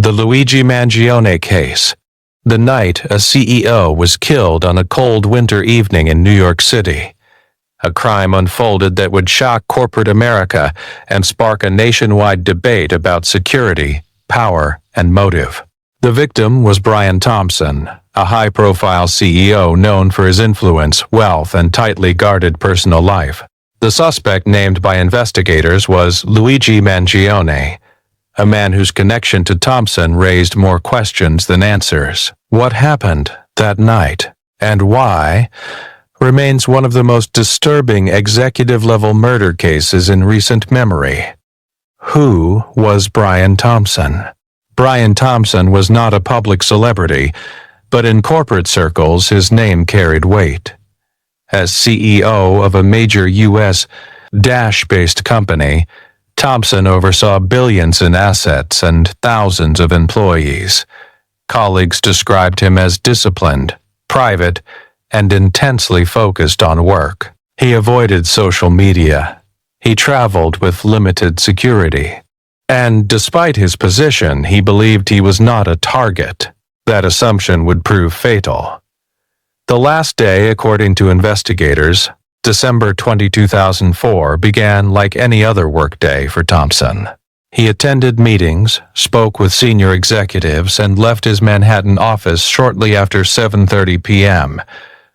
The Luigi Mangione case. The night a CEO was killed on a cold winter evening in New York City. A crime unfolded that would shock corporate America and spark a nationwide debate about security, power, and motive. The victim was Brian Thompson, a high-profile CEO known for his influence, wealth, and tightly guarded personal life. The suspect named by investigators was Luigi Mangione, a man whose connection to Thompson raised more questions than answers. What happened that night, and why, remains one of the most disturbing executive-level murder cases in recent memory. Who was Brian Thompson? Brian Thompson was not a public celebrity, but in corporate circles his name carried weight. As CEO of a major U.S. Dash-based company, Thompson oversaw billions in assets and thousands of employees. Colleagues described him as disciplined, private, and intensely focused on work. He avoided social media. He traveled with limited security. And despite his position, he believed he was not a target. That assumption would prove fatal. The last day, according to investigators, December 20, 2004, began like any other workday for Thompson. He attended meetings, spoke with senior executives, and left his Manhattan office shortly after 7:30 p.m.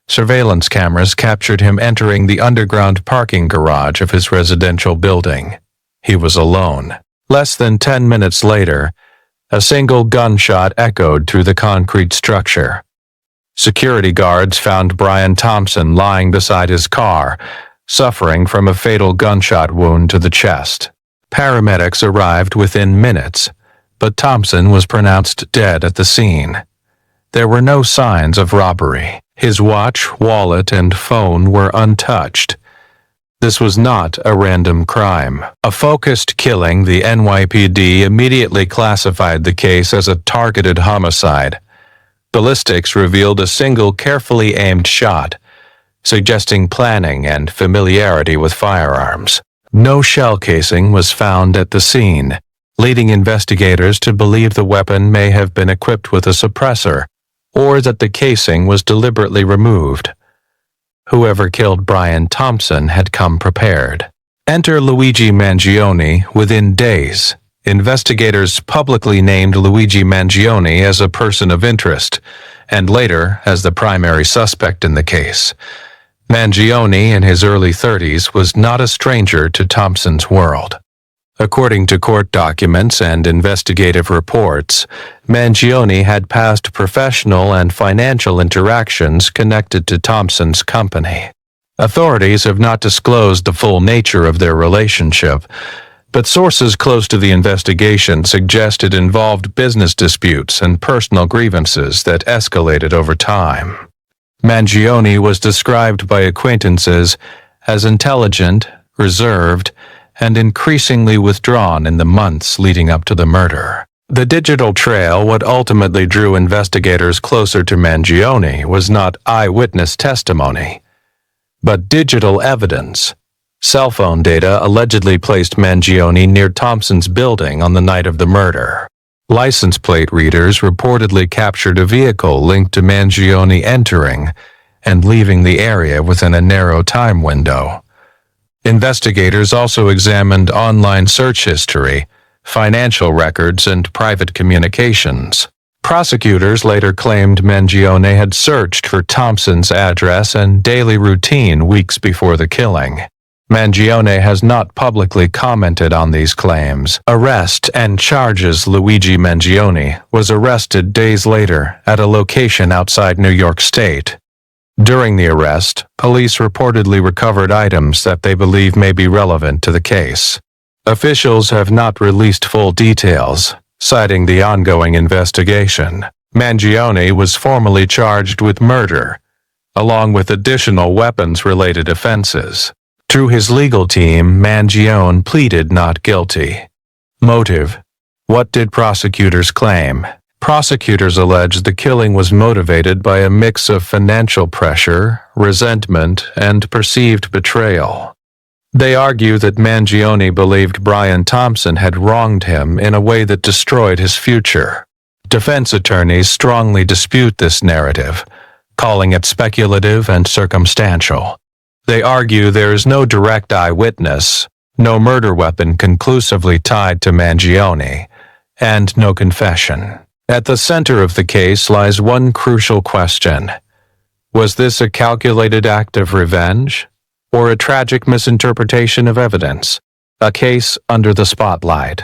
Surveillance cameras captured him entering the underground parking garage of his residential building. He was alone. Less than 10 minutes later, a single gunshot echoed through the concrete structure. Security guards found Brian Thompson lying beside his car, suffering from a fatal gunshot wound to the chest. Paramedics arrived within minutes, but Thompson was pronounced dead at the scene. There were no signs of robbery. His watch, wallet, and phone were untouched. This was not a random crime. A focused killing, the NYPD immediately classified the case as a targeted homicide. Ballistics revealed a single carefully aimed shot, suggesting planning and familiarity with firearms. No shell casing was found at the scene, leading investigators to believe the weapon may have been equipped with a suppressor, or that the casing was deliberately removed. Whoever killed Brian Thompson had come prepared. Enter Luigi Mangione within days. Investigators publicly named Luigi Mangione as a person of interest, and later as the primary suspect in the case. Mangione, in his early 30s, was not a stranger to Thompson's world. According to court documents and investigative reports, Mangione had past professional and financial interactions connected to Thompson's company. Authorities have not disclosed the full nature of their relationship, but sources close to the investigation suggest it involved business disputes and personal grievances that escalated over time. Mangione was described by acquaintances as intelligent, reserved, and increasingly withdrawn in the months leading up to the murder. The digital trail, what ultimately drew investigators closer to Mangione, was not eyewitness testimony, but digital evidence. Cell phone data allegedly placed Mangione near Thompson's building on the night of the murder. License plate readers reportedly captured a vehicle linked to Mangione entering and leaving the area within a narrow time window. Investigators also examined online search history, financial records, and private communications. Prosecutors later claimed Mangione had searched for Thompson's address and daily routine weeks before the killing. Mangione has not publicly commented on these claims. Arrest and charges. Luigi Mangione was arrested days later at a location outside New York State. During the arrest, police reportedly recovered items that they believe may be relevant to the case. Officials have not released full details, citing the ongoing investigation. Mangione was formally charged with murder, along with additional weapons-related offenses. Through his legal team, Mangione pleaded not guilty. Motive. What did prosecutors claim? Prosecutors alleged the killing was motivated by a mix of financial pressure, resentment, and perceived betrayal. They argue that Mangione believed Brian Thompson had wronged him in a way that destroyed his future. Defense attorneys strongly dispute this narrative, calling it speculative and circumstantial. They argue there is no direct eyewitness, no murder weapon conclusively tied to Mangione, and no confession. At the center of the case lies one crucial question. Was this a calculated act of revenge, or a tragic misinterpretation of evidence? A case under the spotlight.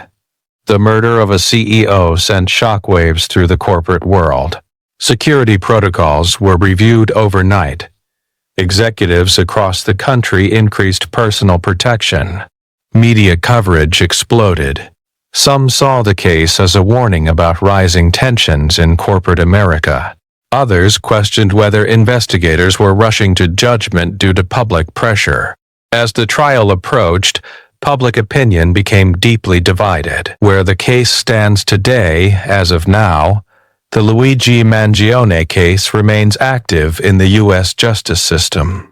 The murder of a CEO sent shockwaves through the corporate world. Security protocols were reviewed overnight. Executives across the country increased personal protection. Media coverage exploded. Some saw the case as a warning about rising tensions in corporate America. Others questioned whether investigators were rushing to judgment due to public pressure. As the trial approached, public opinion became deeply divided. Where the case stands today, as of now, the Luigi Mangione case remains active in the U.S. justice system.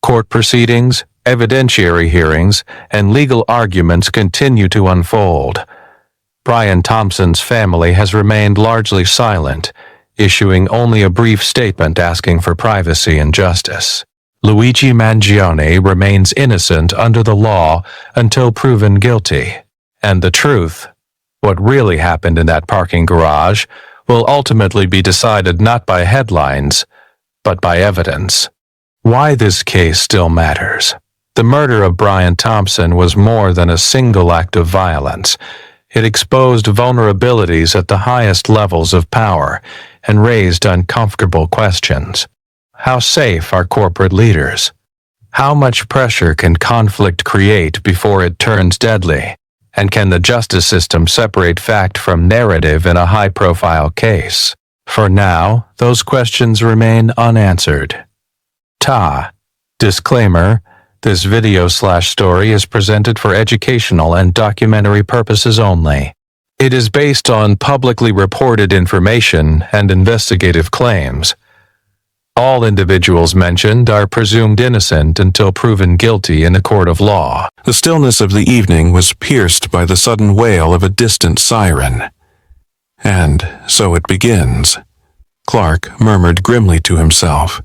Court proceedings, evidentiary hearings, and legal arguments continue to unfold. Brian Thompson's family has remained largely silent, issuing only a brief statement asking for privacy and justice. Luigi Mangione remains innocent under the law until proven guilty. And the truth, what really happened in that parking garage, will ultimately be decided not by headlines, but by evidence. Why this case still matters. The murder of Brian Thompson was more than a single act of violence. It exposed vulnerabilities at the highest levels of power and raised uncomfortable questions. How safe are corporate leaders? How much pressure can conflict create before it turns deadly? And can the justice system separate fact from narrative in a high-profile case? For now, those questions remain unanswered. Disclaimer: this video/story is presented for educational and documentary purposes only. It is based on publicly reported information and investigative claims. All individuals mentioned are presumed innocent until proven guilty in a court of law. The stillness of the evening was pierced by the sudden wail of a distant siren. And so it begins, Clark murmured grimly to himself.